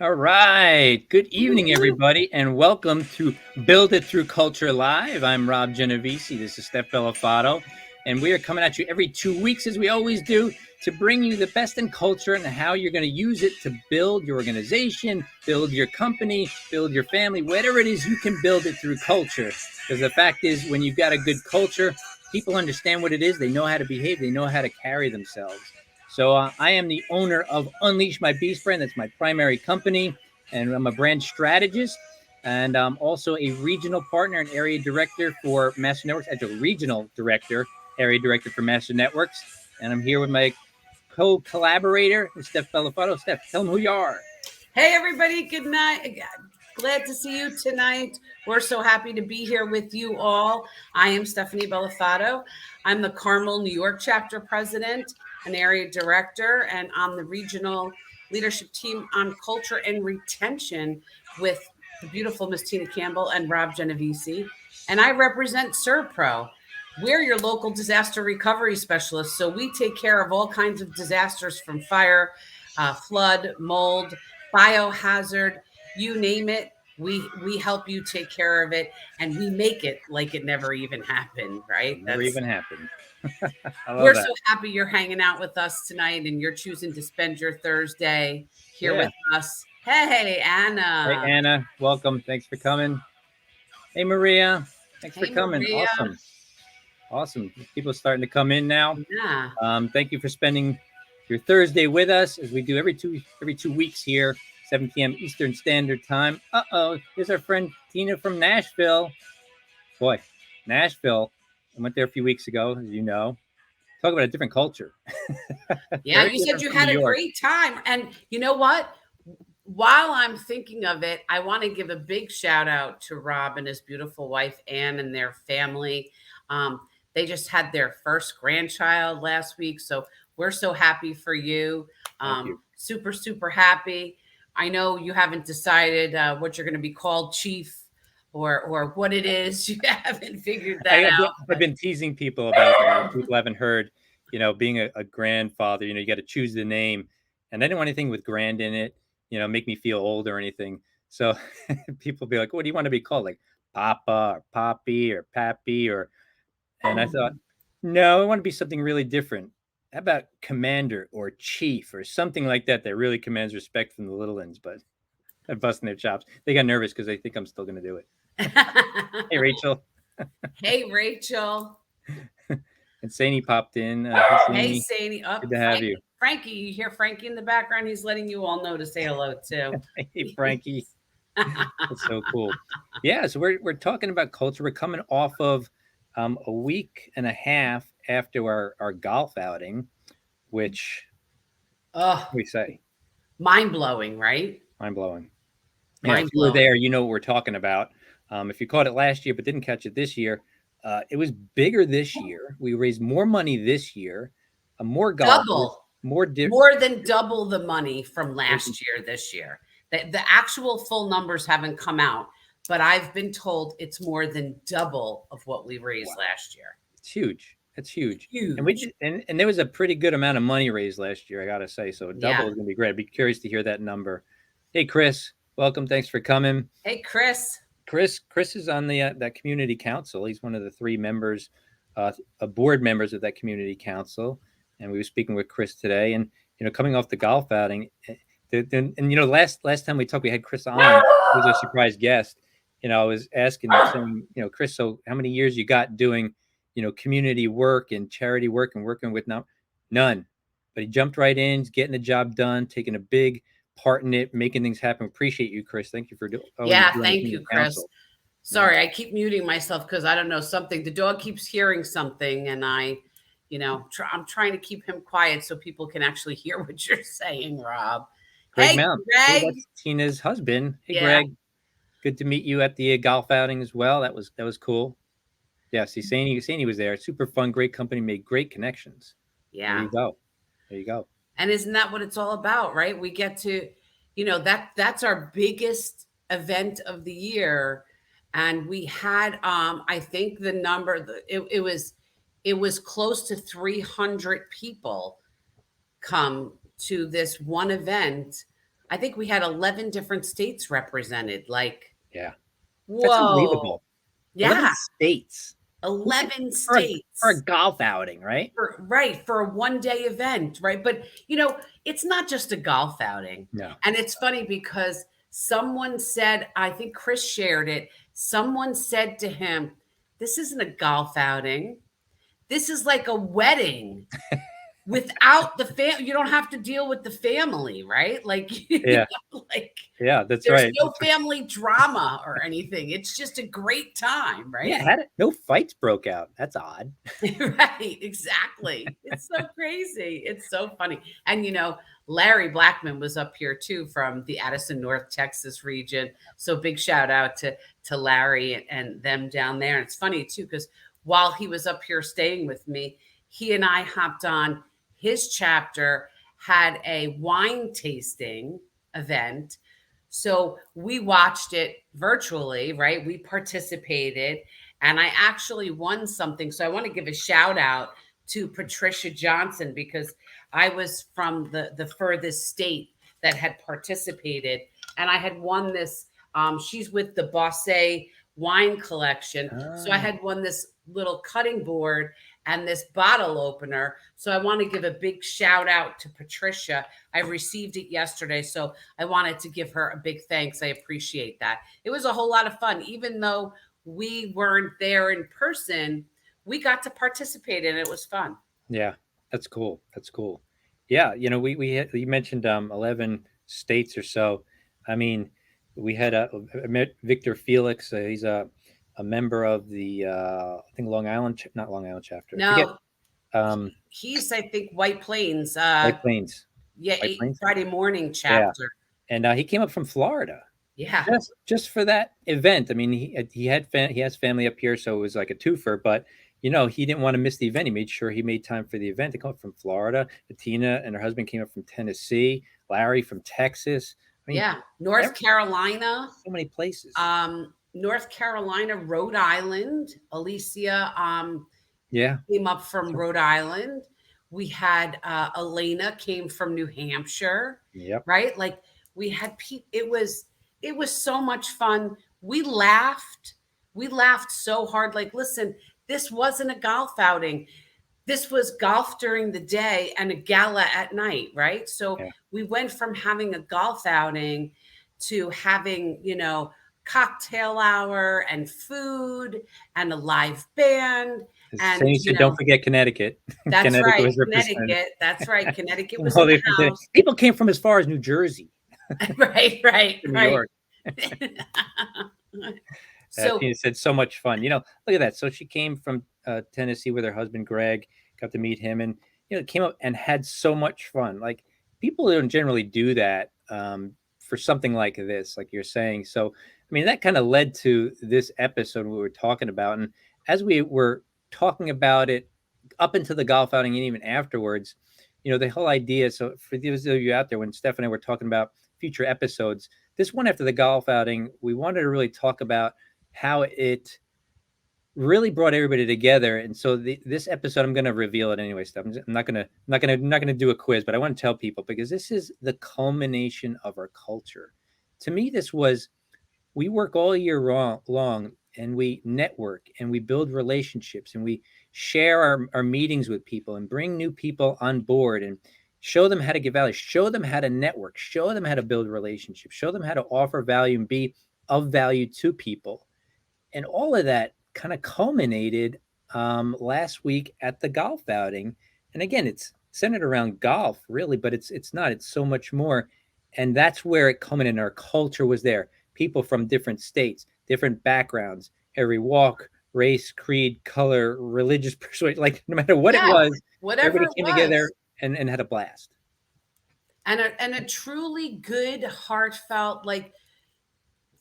All right. Good evening, everybody, and welcome to Build It Through Culture Live. I'm Rob Genovese. This is Steph Bellafato, and we are coming at you every 2 weeks, as we always do, to bring you the best in culture and how you're going to use it to build your organization, build your company, build your family, whatever it is, you can build it through culture. Because the fact is, when you've got a good culture, people understand what it is, they know how to behave, they know how to carry themselves. So I am the owner of Unleash My Beast brand. That's my primary company, and I'm a brand strategist, and I'm also a regional partner and area director for Master Networks. As a regional director, area director for Master Networks, and I'm here with my co-collaborator, Steph Bellafato. Steph, tell them who you are. Hey, everybody. Good night. Glad to see you tonight. We're so happy to be here with you all. I am Stephanie Bellafato. I'm the Carmel, New York chapter president, an area director, and I'm the regional leadership team on culture and retention with the beautiful Miss Tina Campbell and Rob Genovese. And I represent ServPro. We're your local disaster recovery specialists. So we take care of all kinds of disasters from fire, flood, mold, biohazard, you name it. We help you take care of it, and we make it like it never even happened, right? Never even happened. We're so happy you're hanging out with us tonight, and you're choosing to spend your Thursday here with us. Hey, Anna. Hey, Anna. Welcome. Thanks for coming. Hey, Maria. Thanks for coming. Maria. Awesome. People are starting to come in now. Yeah. Thank you for spending your Thursday with us, as we do every two weeks here, 7 p.m. Eastern Standard Time. Here's our friend Tina from Nashville. Boy, Nashville. I went there a few weeks ago, as you know. Talk about a different culture. Yeah, you said you had a great time. And you know what? While I'm thinking of it, I want to give a big shout out to Rob and his beautiful wife, Ann, and their family. They just had their first grandchild last week. So we're so happy for you. Super, super happy. I know you haven't decided what you're going to be called, Chief, or what it is. You haven't figured that out. I've been teasing people about that. People haven't heard, being a grandfather, you got to choose the name. And I didn't want anything with grand in it, make me feel old or anything. So people be like, what do you want to be called? Like Papa or Poppy or Pappy and I thought, no, I want to be something really different. How about Commander or Chief or something like that really commands respect from the little ones? But I'm busting their chops. They got nervous because they think I'm still going to do it. Hey, Rachel. Hey, Rachel. And Saini popped in. Hey, Saini. Good to have you. Frankie, you hear Frankie in the background? He's letting you all know to say hello, too. Hey, Frankie. That's so cool. Yeah, so we're talking about culture. We're coming off of a week and a half after our golf outing, which we say mind-blowing, right? Mind-blowing. Yeah, if you were there, you know what we're talking about. If you caught it last year but didn't catch it this year, it was bigger this year. We raised more money this year, more golf, more than double the money from last year this year. The actual full numbers haven't come out, but I've been told it's more than double of what we raised last year. It's huge. It's huge. And there was a pretty good amount of money raised last year, I got to say. So double is going to be great. I'd be curious to hear that number. Hey, Chris, welcome. Thanks for coming. Hey, Chris. Chris is on the that community council. He's one of the 3 members, board members of that community council. And we were speaking with Chris today. And, coming off the golf outing, last time we talked, we had Chris on. He was a surprise guest. I was asking him, Chris, so how many years you got doing, community work and charity work and working with none. But he jumped right in, he's getting the job done, taking a big part in it, making things happen. Appreciate you, Chris. Thank you for doing thank you, Chris. Sorry, I keep muting myself because I don't know something. The dog keeps hearing something, and I'm trying to keep him quiet so people can actually hear what you're saying, Rob. Greg Mount. Greg. Hey, that's Tina's husband. Hey, Greg. Good to meet you at the golf outing as well. That was cool. Yeah, see, Saini was there. Super fun, great company, made great connections. Yeah. There you go. And isn't that what it's all about, right? We get to, that's our biggest event of the year. And we had, I think the number, it was close to 300 people come to this one event. I think we had 11 different states represented. Like, Yeah. That's whoa. unbelievable. 11 Yeah, states. Who can 11 for a states. golf outing, right? Right, for a one-day event, right? But, it's not just a golf outing. No. And it's funny because someone said, I think Chris shared it. Someone said to him, "This isn't a golf outing. This is like a wedding without the you don't have to deal with the family, right? Like, Yeah. like Yeah, that's there's right. no family drama or anything. It's just a great time, Yeah, right?" had it no fights broke out. That's odd. Right, exactly. It's so crazy. It's so funny. And Larry Blackman was up here too from the Addison, North Texas region. So big shout out to Larry and them down there. And it's funny too, because while he was up here staying with me, he and I hopped on his chapter, had a wine tasting event. So we watched it virtually, right? We participated and I actually won something. So I want to give a shout out to Patricia Johnson because I was from the furthest state that had participated, and I had won this. She's with the Bosse wine collection, so I Ah, had won this little cutting board and this bottle opener. So I want to give a big shout out to Patricia. I received it yesterday, so I wanted to give her a big thanks. I appreciate that. It was a whole lot of fun, even though we weren't there in person. We got to participate and it was fun. yeah, that's cool. That's cool. Yeah, you mentioned 11 states or so. I mean, we had I met Victor Felix. He's a member of the I think Long Island, not Long Island chapter. I forget. No, Um, he's I think White Plains. White Plains. Yeah, White Plains. Friday morning Yeah, chapter. and he came up from Florida. Yeah, Just for that event. I mean, he has family up here, so it was like a twofer. But he didn't want to miss the event. He made sure he made time for the event. They come up from Florida. Tina and her husband came up from Tennessee. Larry from Texas. I mean, yeah. North every, Carolina, so many places. North Carolina, Rhode Island. Alicia Yeah. came up from Rhode Island. We had Elena came from New Hampshire, Yep. right? Like we had people. It was so much fun. We laughed. We laughed so hard. Like, listen, this wasn't a golf outing. This was golf during the day and a gala at night, right? So Yeah. we went from having a golf outing to having, cocktail hour and food and a live band. So And, you said, don't forget Connecticut. that's Connecticut right, was represented. Connecticut. That's right. Connecticut was All in the the different things. house. People came from as far as New Jersey Right, right, to New right. York. So, Tina said, so much fun. Look at that. So she came from Tennessee with her husband, Greg, got to meet him and, came up and had so much fun. Like people don't generally do that for something like this, like you're saying. So, I mean, that kind of led to this episode we were talking about. And as we were talking about it up into the golf outing and even afterwards, the whole idea. So for those of you out there, when Steph and I were talking about future episodes, this one after the golf outing, we wanted to really talk about how it really brought everybody together. And so this episode, I'm going to reveal it anyway. Stuff. I'm not going to do a quiz, but I want to tell people because this is the culmination of our culture. To me, we work all year long and we network and we build relationships and we share our meetings with people and bring new people on board and show them how to give value, show them how to network, show them how to build relationships, show them how to offer value and be of value to people. And all of that kind of culminated last week at the golf outing. And again, it's centered around golf, really, but it's not. It's so much more. And that's where it culminated. Our culture was there. People from different states, different backgrounds, every walk, race, creed, color, religious persuasion, like no matter what it yeah, was, whatever everybody it came together was. and had a blast. And a truly good, heartfelt, like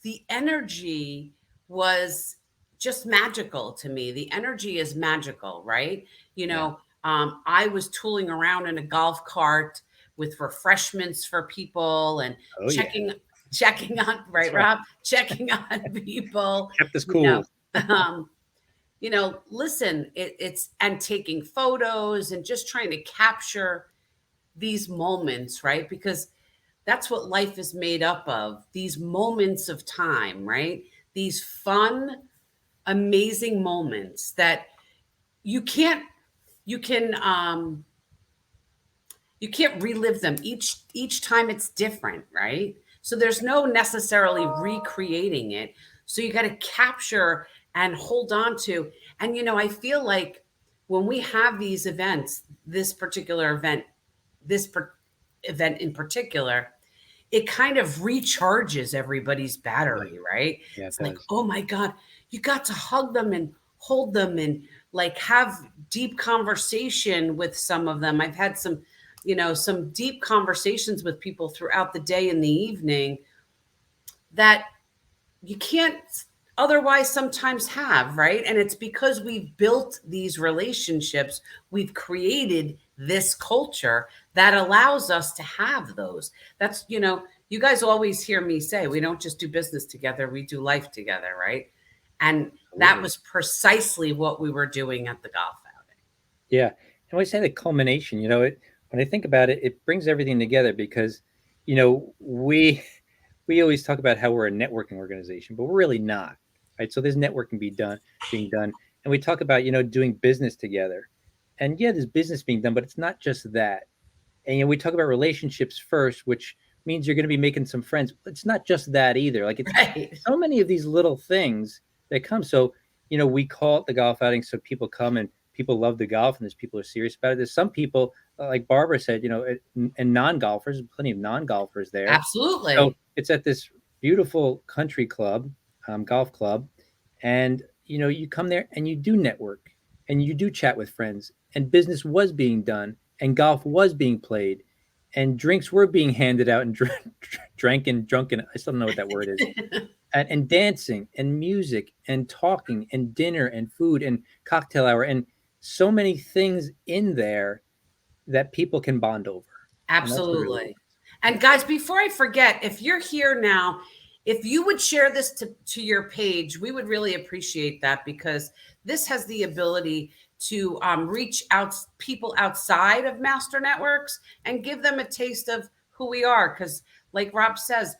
the energy was just magical to me. The energy is magical, right? Yeah. I was tooling around in a golf cart with refreshments for people and Oh, yeah. checking on, right, That's right. Rob? Checking on people, Kept us you know. cool. Um, listen, it's and taking photos and just trying to capture these moments, right? Because that's what life is made up of. These moments of time, right? These fun, amazing moments that you can't you can you can't relive them. Each time it's different, right? So there's no necessarily recreating it. So you got to capture and hold on to. And I feel like when we have these events, this particular event, event in particular, it kind of recharges everybody's Yeah, battery, right? yeah, it It's like, does. oh my God, you got to hug them and hold them and like have deep conversation with some of them. I've had some deep conversations with people throughout the day and the evening that you can't otherwise sometimes have, right? And it's because we've built these relationships, we've created this culture that allows us to have those. You guys always hear me say, we don't just do business together, we do life together, right? And that Absolutely. was precisely what we were doing at the golf outing. Yeah. And when I say the culmination, when I think about it, it brings everything together because, we always talk about how we're a networking organization, but we're really not. Right. So there's networking being done. And we talk about, doing business together. And yeah, there's business being done, but it's not just that. And we talk about relationships first, which means you're going to be making some friends. It's not just that either. Like it's Right. so many of these little things that come. So we call it the golf outing, so people come and people love the golf, and there's people who are serious about it. There's some people, like Barbara said, and non-golfers, plenty of non-golfers there. So Absolutely. it's at this beautiful country club, golf club, and you come there and you do network and you do chat with friends, and business was being done, and golf was being played, and drinks were being handed out and drank and drunken. I still don't know what that word is. And dancing and music and talking and dinner and food and cocktail hour and so many things in there that people can bond over. And that's what it really Absolutely. is. And Yeah. guys, before I forget, if you're here now, if you would share this to your page, we would really appreciate that because this has the ability to reach out people outside of master networks and give them a taste of who we are. Because, like Rob says,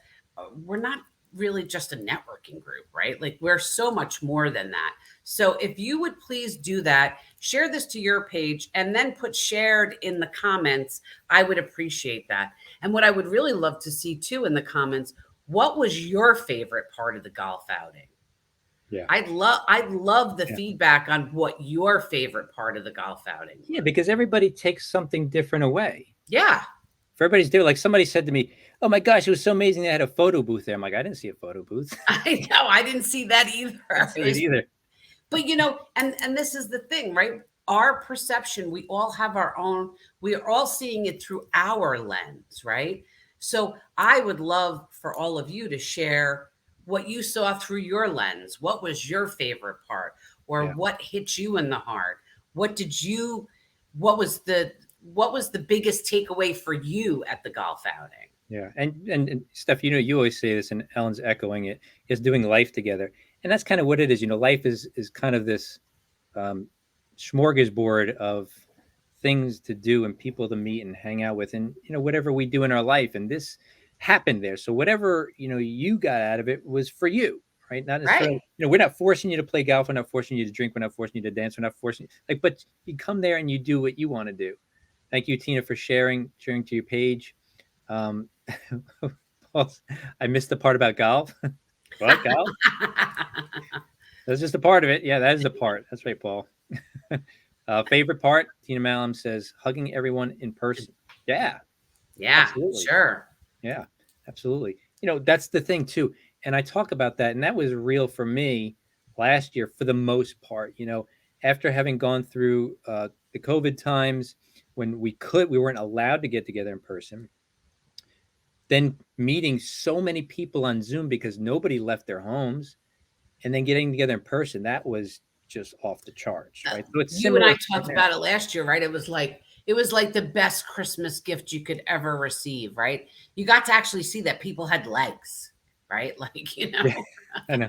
we're not really just a networking group, right? Like we're so much more than that. So if you would please do that, share this to your page and then put shared in the comments, I would appreciate that. And what I would really love to see too in the comments, what was your favorite part of the golf outing? Yeah. I'd love the Yeah. feedback on what your favorite part of the golf outing Yeah, was. because everybody takes something different away. Yeah, For everybody's different. Like somebody said to me, "Oh my gosh, it was so amazing they had a photo booth there." I'm like, I didn't see a photo booth. I know. I didn't see that either. I didn't see It it was either. But and this is the thing, right? Our perception, we all have our own, we are all seeing it through our lens, right? So I would love for all of you to share what you saw through your lens. What was your favorite part? Or Yeah. what hit you in the heart? What did you what was the biggest takeaway for you at the golf outing? Yeah, and Steph, you always say this, and Ellen's echoing it, is doing life together, and that's kind of what it is. Life is kind of this um, smorgasbord of things to do and people to meet and hang out with, and whatever we do in our life, and this happened there. So whatever you got out of it was for you, right? Not necessarily. Right. We're not forcing you to play golf. We're not forcing you to drink. We're not forcing you to dance. We're not forcing but you come there and you do what you want to do. Thank you, Tina, for sharing to your page. Um, I missed the part about golf. What golf? That's just a part of it. Yeah, that is the part. That's right, Paul. Favorite part? Tina Malum says hugging everyone in person. Yeah, Yeah, absolutely. sure. Yeah, absolutely. That's the thing too. And I talk about that, and that was real for me last year for the most part. After having gone through the COVID times when we weren't allowed to get together in person, then meeting so many people on Zoom because nobody left their homes, and then getting together in person, that was just off the charts, right? So it's You and I similar talked there. about it last year, right? It was like the best Christmas gift you could ever receive, right? You got to actually see that people had legs, right? Like, Yeah, I know.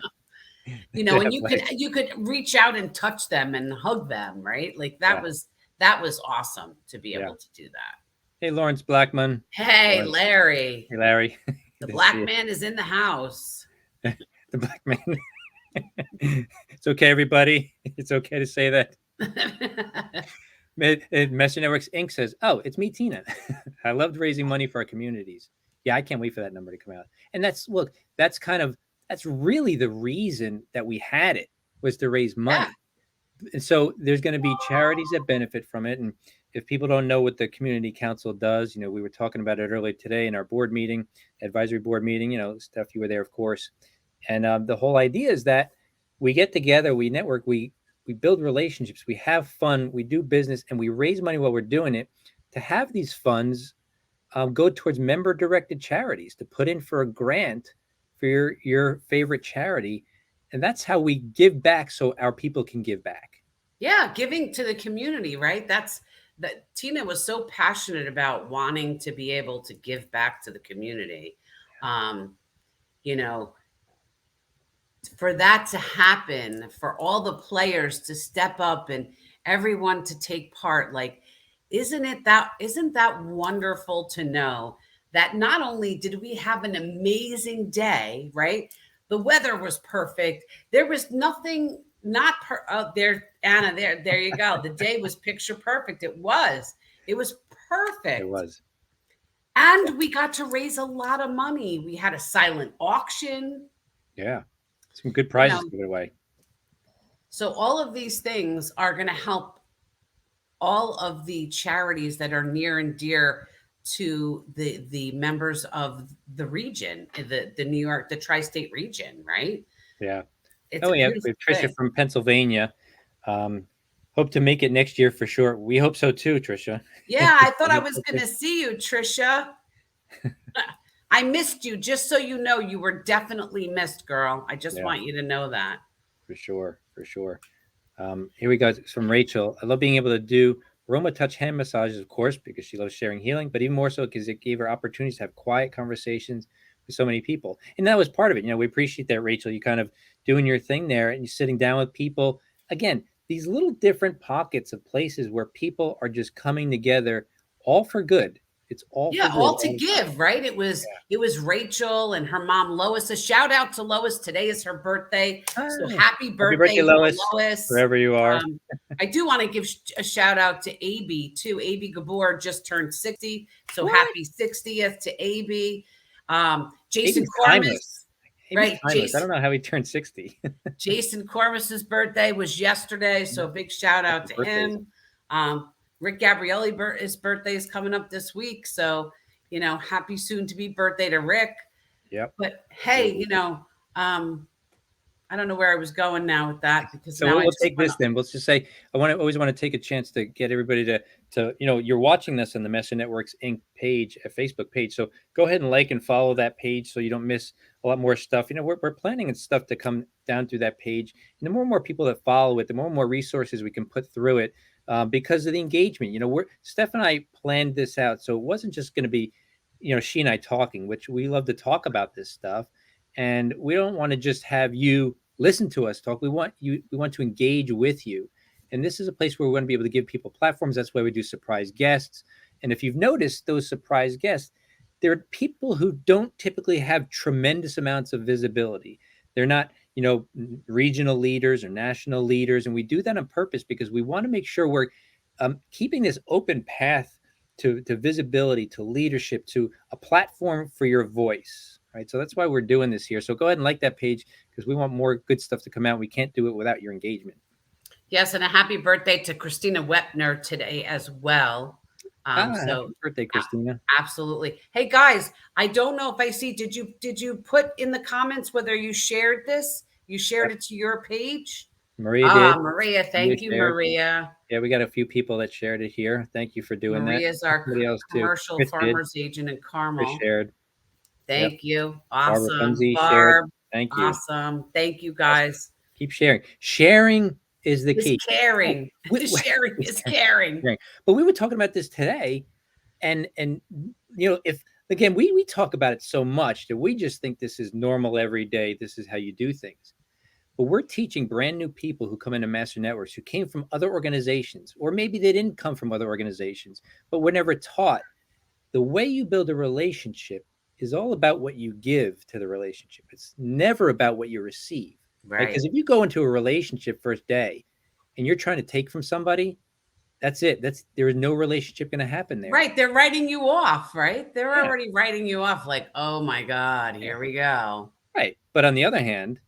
They and have you could legs. you could reach out and touch them and hug them, right? Like that Yeah, was that was awesome to be yeah, able to do that. Hey, Lawrence Blackman. Hey, Lawrence. Larry. Hey, Larry. The Good to see black man is in the house. you. The black man. It's okay, everybody. It's okay to say that. Messenger Networks Inc. says, "Oh, it's me, Tina. I loved raising money for our communities. Yeah, I can't wait for that number to come out." And that's really the reason that we had it, was to raise Yeah. money. And so there's going to be charities that benefit from it. And if people don't know what the community council does, we were talking about it earlier today in our board meeting, advisory board meeting. Steph, you were there, of course. And the whole idea is that we get together, we network, we build relationships, we have fun, we do business, and we raise money while we're doing it to have these funds go towards member directed charities, to put in for a grant for your favorite charity. And that's how we give back, so our people can give back. Yeah, giving to the community, right? That Tina was so passionate about wanting to be able to give back to the community. Um, you know, for that to happen, for all the players to step up and everyone to take part, like, isn't that wonderful to know that not only did we have an amazing day, right? The weather was perfect. There was nothing not there, Anna. There you go. The day was picture perfect. It was. It was It perfect. was. And we got to raise a lot of money. We had a silent auction. Yeah. Some good You prizes know, to give away. so all of these things are going to help all of the charities that are near and dear to the members of the region, the New York, the tri-state region, right? Yeah. It's Oh, a yeah. We beautiful have Trisha thing. from Pennsylvania. Um, Hope to make it next year for sure. We hope so too, Trisha. Yeah, I thought I We was hope going to- to see you, Trisha. I missed you. Just so you know, you were definitely missed, girl. I just Yeah, want you to know that. for sure. For sure. Here we go. It's from Rachel. I love being able to do Roma touch hand massages, of course, because she loves sharing healing, but even more so because it gave her opportunities to have quiet conversations with so many people. And that was part of it. We appreciate that, Rachel. You kind of doing your thing there and you're sitting down with people. Again, these little different pockets of places where people are just coming together, all for good. It's all for Yeah, good all to all the time. give, right? It was Rachel and her mom Lois. A shout out to Lois. Today is her birthday. So Ah, happy happy birthday birthday, to Lois, Lois. wherever you are. I do want to give a shout out to AB too. AB Gabor just turned 60. So What? happy 60th to AB. Jason AB's timeless. Cormus, AB's right? timeless. I don't know how he turned 60. Jason Cormus's birthday was yesterday. So big shout out Happy to birthdays. him. Rick Gabrielli, his birthday is coming up this week. So, happy soon to be birthday to Rick. Yep. But hey, Absolutely. I don't know where I was going now with that because So now I we'll just take went this then. Let's just say always want to take a chance to get everybody to you're watching this on the Messer Networks Inc. page, a Facebook page. So go ahead and like and follow that page so you don't miss a lot more stuff. We're planning and stuff to come down through that page, and the more and more people that follow it, the more and more resources we can put through it because of the engagement. We're Steph and I planned this out, so it wasn't just going to be she and I talking, which we love to talk about this stuff, and we don't want to just have you listen to us talk. We want to engage with you. And this is a place where we're going to be able to give people platforms. That's why we do surprise guests. And if you've noticed those surprise guests, they're people who don't typically have tremendous amounts of visibility. They're not, regional leaders or national leaders. And we do that on purpose because we want to make sure we're keeping this open path to visibility, to leadership, to a platform for your voice. Right. So that's why we're doing this here. So go ahead and like that page because we want more good stuff to come out. We can't do it without your engagement. Yes, and a happy birthday to Christina Wepner today as well. Happy birthday, Christina. Absolutely. Hey guys, I don't know if I see. Did you put in the comments whether you shared this? You shared it to your page. Maria did. Maria, Maria thank you, shared. Maria. Yeah, we got a few people that shared it here. Thank you for doing that. Maria's our Somebody else too. commercial Chris did. farmers agent in Chris Carmel. shared. Yep. Thank you. Barbara Awesome. Funzi shared. Barb, Thank you. awesome. Thank you Awesome. guys. Keep sharing. Sharing is the Is key. caring. We- Sharing is caring. sharing. But we were talking about this today, and if again we talk about it so much that we just think this is normal every day. This is how you do things. But we're teaching brand new people who come into Master Networks who came from other organizations, or maybe they didn't come from other organizations, but were never taught the way you build a relationship is all about what you give to the relationship. It's never about what you receive, right? Right. Because if you go into a relationship first day and you're trying to take from somebody, that's it. There is no relationship going to happen there. Right. They're writing you off, right? They're Yeah, already writing you off like, oh my God, yeah, here we go. right. But on the other hand,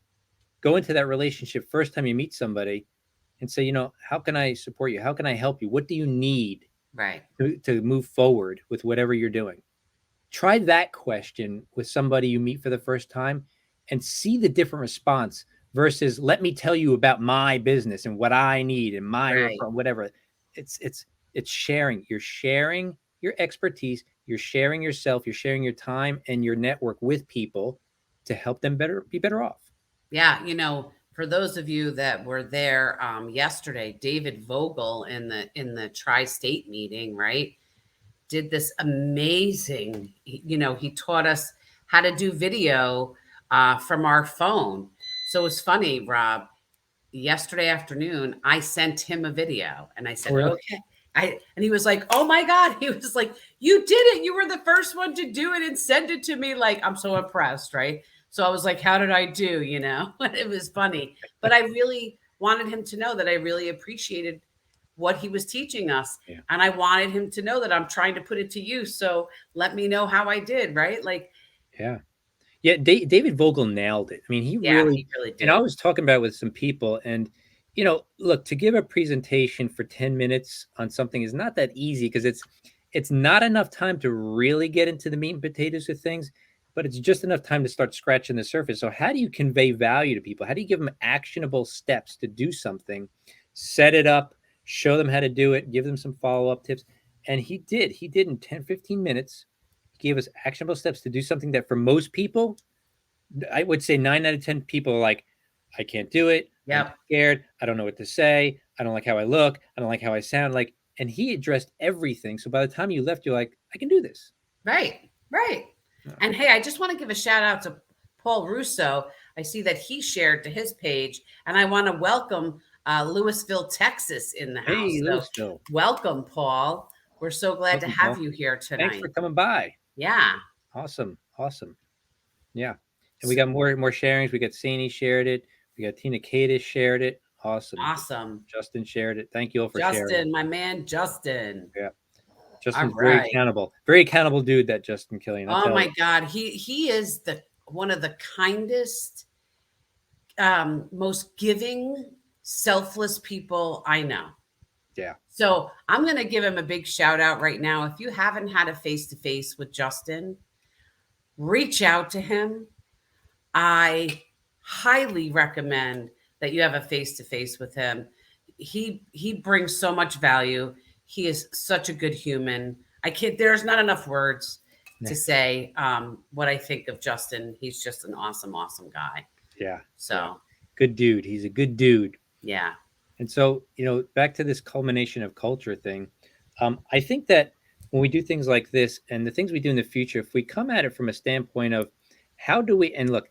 go into that relationship first time you meet somebody and say, how can I support you? How can I help you? What do you need Right. to move forward with whatever you're doing? Try that question with somebody you meet for the first time and see the different response versus let me tell you about my business and what I need and my Right. whatever. It's sharing. You're sharing your expertise, you're sharing yourself, you're sharing your time and your network with people to help them be better off. Yeah. For those of you that were there yesterday, David Vogel in the tri-state meeting, right, did this amazing, he taught us how to do video from our phone. So it was funny, Rob. Yesterday afternoon, I sent him a video and I Oh, said, really? okay. And he was like, oh my God. He was like, you did it. You were the first one to do it and send it to me. Like, I'm so impressed. Right. So I was like, how did I do? It was funny. But I really wanted him to know that I really appreciated what he was teaching us. Yeah. And I wanted him to know that I'm trying to put it to use. So let me know how I did. Right. Like, Yeah. Yeah, David Vogel nailed it. I mean, he yeah, really, he really and I did. was talking about it with some people, and look, to give a presentation for 10 minutes on something is not that easy because it's not enough time to really get into the meat and potatoes of things, but it's just enough time to start scratching the surface. So how do you convey value to people? How do you give them actionable steps to do something, set it up, show them how to do it, give them some follow-up tips? And he did. He did in 10, 15 minutes. He gave us actionable steps to do something that for most people, I would say 9 out of 10 people are like, I can't do it. I'm Yep. scared. I don't know what to say. I don't like how I look. I don't like how I sound. Like, and he addressed everything. So by the time you left, you're like, I can do this. Right. Right. Yeah. And hey, I just want to give a shout out to Paul Russo. I see that he shared to his page, and I want to welcome Louisville, Texas in the house. Hey, So Louisville. welcome, Paul. We're so glad to Welcome, have Paul. you here Thanks for tonight. coming by. Yeah. Awesome. Awesome. Yeah. And we So got more sharings. We got Sani shared it. We got Tina Kadis shared it. Awesome. awesome. Justin shared it. Thank you all for sharing. Justin, my man, Justin. Yeah. All Justin's right. very accountable dude, that Justin Killian. I Oh tell my you. God. He is the one of the kindest, most giving, selfless people I know. Yeah. So I'm going to give him a big shout out right now. If you haven't had a face to face with Justin, reach out to him. I highly recommend that you have a face to face with him. He brings so much value. He is such a good human. I can't. There's not enough words Yeah. to say what I think of Justin. He's just an awesome, awesome guy. Yeah. So Yeah. Good dude. He's a good dude. yeah, And so, back to this culmination of culture thing, I think that when we do things like this and the things we do in the future, if we come at it from a standpoint of how do we, and look,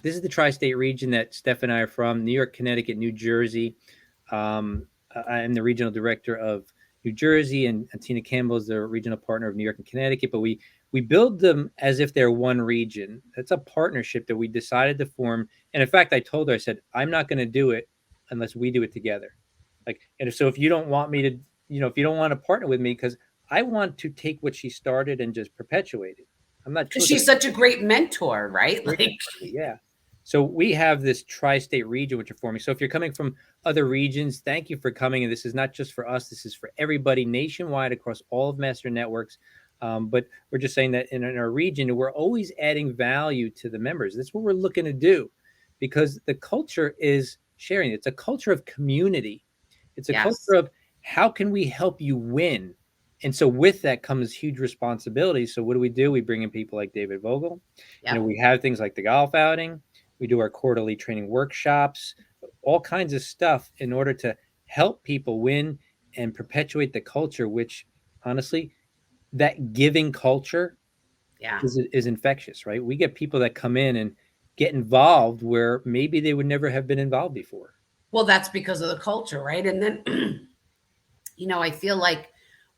this is the tri-state region that Steph and I are from, New York, Connecticut, New Jersey. I'm the regional director of New Jersey, and Tina Campbell is the regional partner of New York and Connecticut. But we build them as if they're one region. That's a partnership that we decided to form. And in fact, I told her, I said, I'm not going to do it unless we do it together. Like, and so if you don't want me to, if you don't want to partner with me, because I want to take what she started and just perpetuate it. I'm not because looking she's such a great mentor, right? great Like, mentality, yeah. So we have this tri-state region which are forming. So if you're coming from other regions, thank you for coming. And this is not just for us. This is for everybody nationwide across all of Master Networks. But we're just saying that in our region, we're always adding value to the members. That's what we're looking to do, because the culture is sharing. It's a culture of community. It's a yes, culture of how can we help you win? And so with that comes huge responsibility. So what do? We bring in people like David Vogel. yep, We have things like the golf outing. We do our quarterly training workshops, all kinds of stuff in order to help people win and perpetuate the culture, which honestly, that giving culture yeah. is infectious, right? We get people that come in and get involved where maybe they would never have been involved before. Well, that's because of the culture, right? And then, I feel like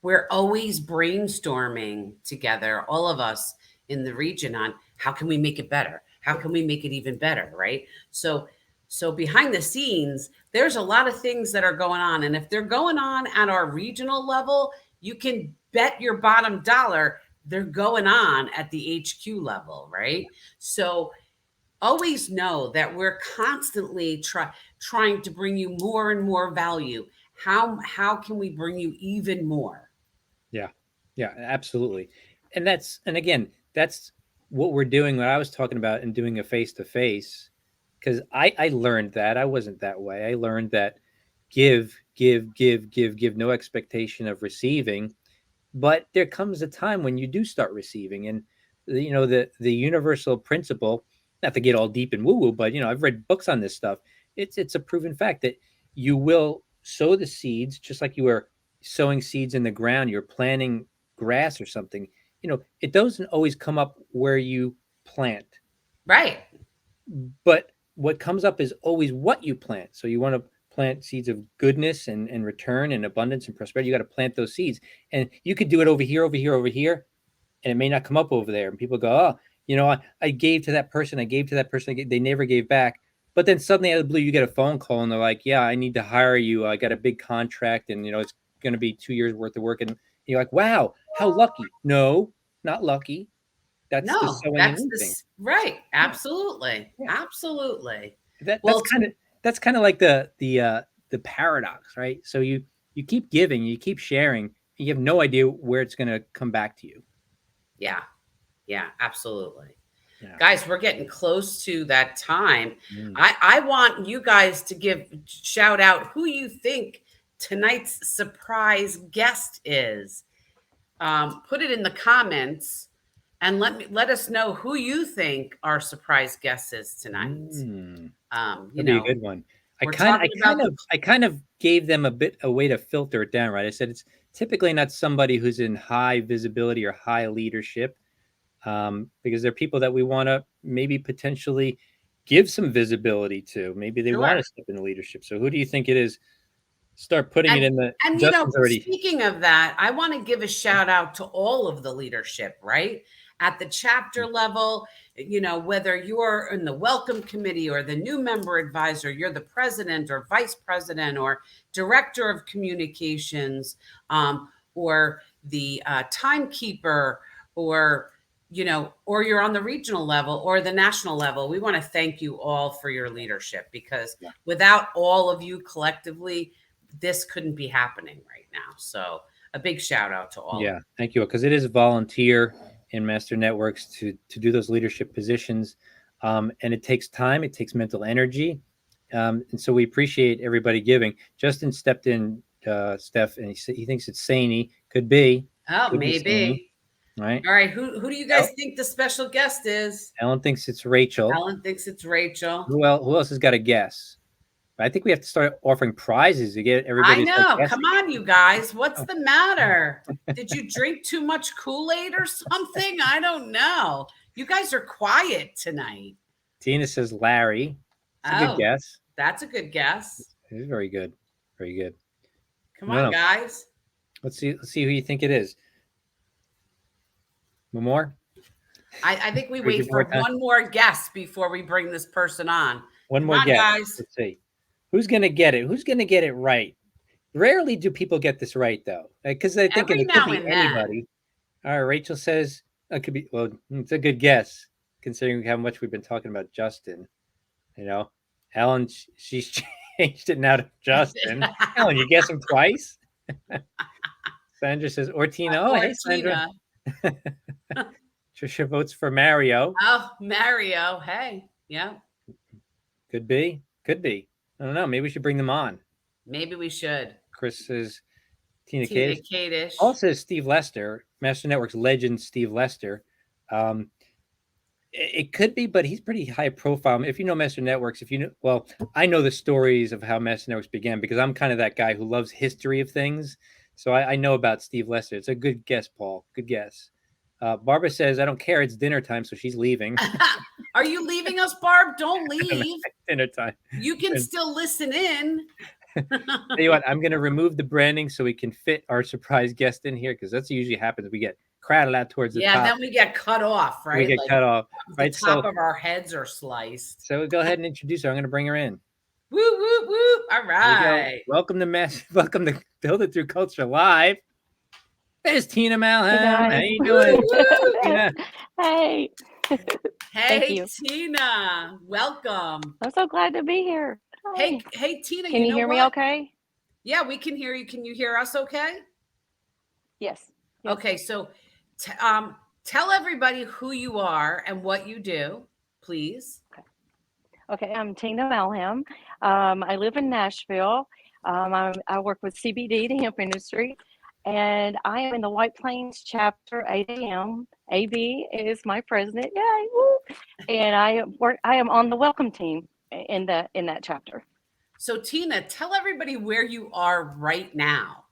we're always brainstorming together, all of us in the region, on how can we make it better? How can we make it even better, right? So behind the scenes, there's a lot of things that are going on. And if they're going on at our regional level, you can bet your bottom dollar they're going on at the HQ level, right? So always know that we're constantly trying to bring you more and more value. How can we bring you even more? Yeah. Yeah, absolutely. And again, that's what we're doing, what I was talking about, and doing a face to face. Because I learned that I wasn't that way. I learned that give, no expectation of receiving. But there comes a time when you do start receiving, and the universal principle, not to get all deep and woo woo, but I've read books on this stuff. It's a proven fact that you will sow the seeds, just like you were sowing seeds in the ground. You're planting grass or something. It doesn't always come up where you plant, Right. but what comes up is always what you plant. So you want to plant seeds of goodness and return and abundance and prosperity. You got to plant those seeds, and you could do it over here, over here, over here, and it may not come up over there. And people go, oh, I gave to that person, I gave to that person, they never gave back. But then suddenly out of the blue, you get a phone call and they're like, yeah, I need to hire you. I got a big contract, and it's going to be 2 years worth of work. And you're like, wow, how lucky. No, not lucky. That's the No, sowing and that's reaping. this right. Yeah, Absolutely. yeah. Absolutely. That's Well, kind of like the paradox, right? So you keep giving, you keep sharing, and you have no idea where it's going to come back to you. yeah. Yeah, absolutely. Yeah. Guys, we're getting close to that time. Mm. I want you guys to shout out who you think tonight's surprise guest is. Put it in the comments and let us know who you think our surprise guest is tonight. Mm. You That'd be a know, good one. we're talking about the I kind of gave them a way to filter it down, right? I said it's typically not somebody who's in high visibility or high leadership, because they're people that we want to maybe potentially give some visibility to. Maybe they want sure. to step into leadership. So who do you think it is? Start putting it And in the and Justin's already. speaking of that, I want to give a shout out to all of the leadership, right? At the chapter level, whether you're in the welcome committee or the new member advisor, you're the president or vice president or director of communications, or the timekeeper, or or you're on the regional level or the national level. We want to thank you all for your leadership, because Yeah. without all of you collectively, this couldn't be happening right now. So a big shout out to all of Yeah, thank you. Because it is volunteer in Master Networks to do those leadership positions, and it takes time, it takes mental energy, and so we appreciate everybody giving. Justin stepped in, Steph, and he thinks it's Saney. Oh, Could be Saney, maybe. right? All right. Who do you guys think the special guest is? Ellen thinks it's Rachel. Ellen thinks it's Rachel. Who else has got a guess? I think we have to start offering prizes to get I everybody to start know. guessing. Come on, you guys. What's the matter? Did you drink too much Kool-Aid or something? I don't know. You guys are quiet tonight. Tina says Larry. It's a good guess. That's a good guess. It is very good. Very good. Come on, guys. Let's see who you think it is. One more? I think we wait for one more guess before we bring this person on. One more guess. Guys. Let's see. Who's going to get it? Who's going to get it right? Rarely do people get this right, though, because I think it could be anybody. All right, Rachel says it could be. Well, it's a good guess considering how much we've been talking about Justin. Ellen, she's changed it now to Justin. Ellen, you guess him twice. Sandra says, or Tina. Oh, hey, Sandra. Trisha votes for Mario. Oh, Mario. Hey, yeah. Could be. I don't know. Maybe we should bring them on. Maybe we should. Chris says Tina Kadish. All says Steve Lester, Master Network's legend, Steve Lester. It could be, but he's pretty high profile. If you know Master Networks, I know the stories of how Master Networks began because I'm kind of that guy who loves history of things. So I know about Steve Lester. It's a good guess, Paul. Good guess. Barbara says, I don't care. It's dinner time, so she's leaving. Are you leaving us, Barb? Don't leave. Dinner time. You can still listen in. Tell you what, I'm going to remove the branding so we can fit our surprise guest in here, because that's usually happens. We get crowded out towards the Yeah, top. then we get cut off, We right? get Like cut off, the right? top of our heads are sliced. So go ahead and introduce her. I'm going to bring her in. Woo, woo, woo. All Here we go. right. Welcome to Build It Through Culture Live. There's Tina Hey Malham. How guys. you Woo, doing, woo. Tina? Hey. Thank Hey, you. Tina. Welcome. I'm so glad to be here. Hi. Hey, Tina, Can you you know hear me what? okay? Yeah, we can hear you. Can you hear us okay? Yes. Yes. Okay, so tell everybody who you are and what you do, please. Okay, I'm Tina Malham. I live in Nashville. I work with CBD, the hemp industry, and I am in the White Plains chapter 8 a.m. AB is my president. Yay! Woo! And I am on the welcome team in that chapter. So, Tina, tell everybody where you are right now.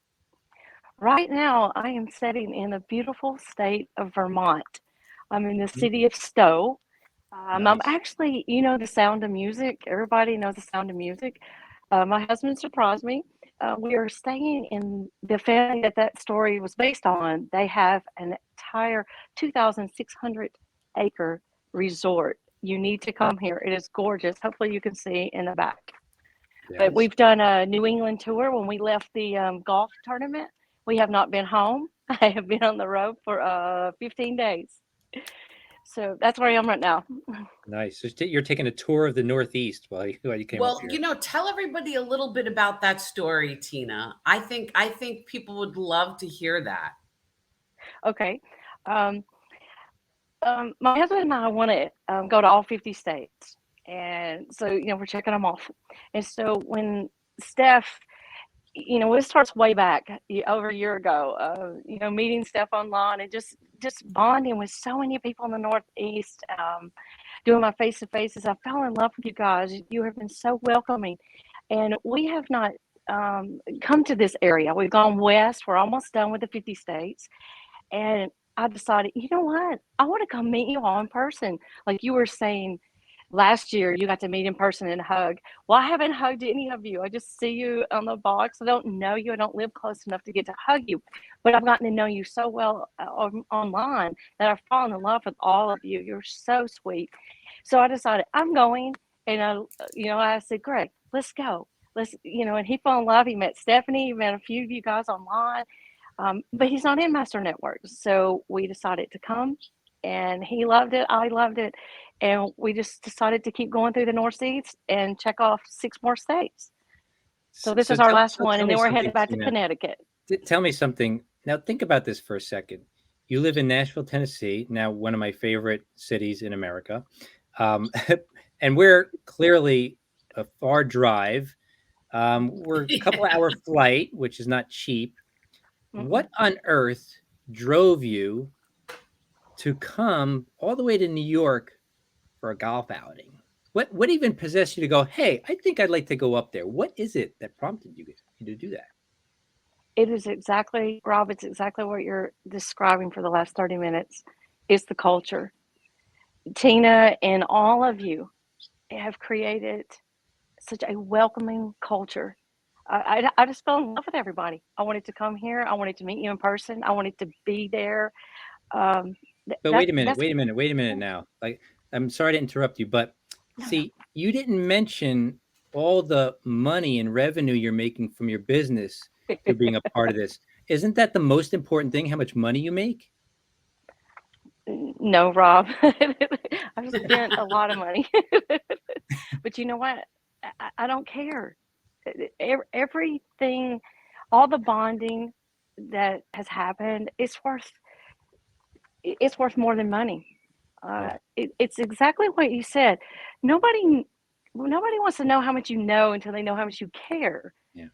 Right now, I am sitting in the beautiful state of Vermont. I'm in the city of Stowe. I'm Nice. actually, the Sound of Music. Everybody knows the Sound of Music. My husband surprised me. We are staying in the family that story was based on. They have an entire 2,600 acre resort. You need to come here. It is gorgeous. Hopefully, you can see in the back. But Yes. we've done a New England tour when we left the golf tournament. We have not been home. I have been on the road for 15 days. So that's where I am right now. Nice. So you're taking a tour of the Northeast while you came up Well, here. tell everybody a little bit about that story, Tina. I think people would love to hear that. Okay. Um, my husband and I want to go to all 50 states. And so, we're checking them off. And so when Steph, it starts way back over a year ago, meeting Steph online and just bonding with so many people in the Northeast, doing my face-to-faces. I fell in love with you guys. You have been so welcoming. And we have not come to this area. We've gone west. We're almost done with the 50 states. And I decided, you know what? I want to come meet you all in person. Like you were saying last year, you got to meet in person and hug. Well, I haven't hugged any of you. I just see you on the box. I don't know you. I don't live close enough to get to hug you. But I've gotten to know you so well online that I've fallen in love with all of you. You're so sweet. So I decided I'm going. And, I said, Greg, let's go. And he fell in love. He met Stephanie. He met a few of you guys online. But he's not in Master Network. So we decided to come, and he loved it. I loved it. And we just decided to keep going through the Northeast and check off 6 more states. So this is our last one, and then we're headed back to Connecticut. Tell me something. Now think about this for a second. You live in Nashville, Tennessee, now one of my favorite cities in America. And we're clearly a far drive. We're a couple hour flight, which is not cheap. What on earth drove you to come all the way to New York for a golf outing? What even possessed you to go, hey, I think I'd like to go up there? What is it that prompted you to do that? It is exactly, Rob, it's exactly what you're describing for the last 30 minutes. It's the culture. Tina and all of you have created such a welcoming culture. I just fell in love with everybody. I wanted to come here. I wanted to meet you in person. I wanted to be there. But wait a minute now. Like, I'm sorry to interrupt you, but see, you didn't mention all the money and revenue you're making from your business through being a part of this. Isn't that the most important thing, how much money you make? No, Rob. I've spent a lot of money. But you know what? I don't care. Everything, all the bonding that has happened, it's worth more than money. It's exactly what you said. Nobody wants to know how much you know until they know how much you care. Yeah.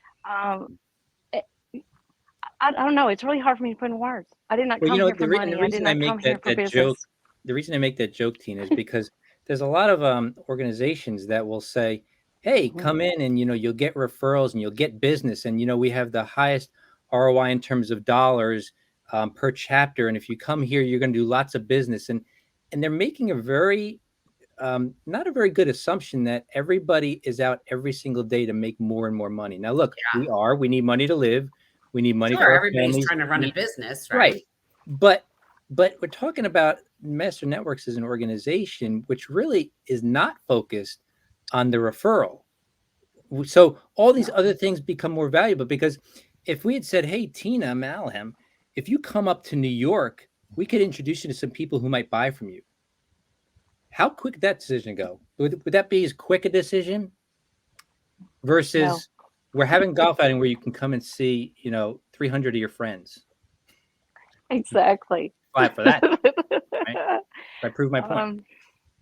I don't know. It's really hard for me to put in words. I did not come here for money. I did not come here for business. The reason I make that joke, Tina, is because there's a lot of organizations that will say, hey, come in and, you'll get referrals and you'll get business. And, we have the highest ROI in terms of dollars per chapter. And if you come here, you're going to do lots of business. And they're making a very not a very good assumption that everybody is out every single day to make more and more money. Now, look, Yeah. we need money to live. We need money Sure, for our everybody's families. trying to run a business, Right. right? But we're talking about Master Networks as an organization, which really is not focused on the referral. So all these No. other things become more valuable because if we had said, "Hey, Tina Malham, if you come up to New York, we could introduce you to some people who might buy from you." How quick did that decision go? Would that be as quick a decision No. versus we're having golf outing where you can come and see, 300 of your friends? Exactly. Fly for that, right? I prove my point. um,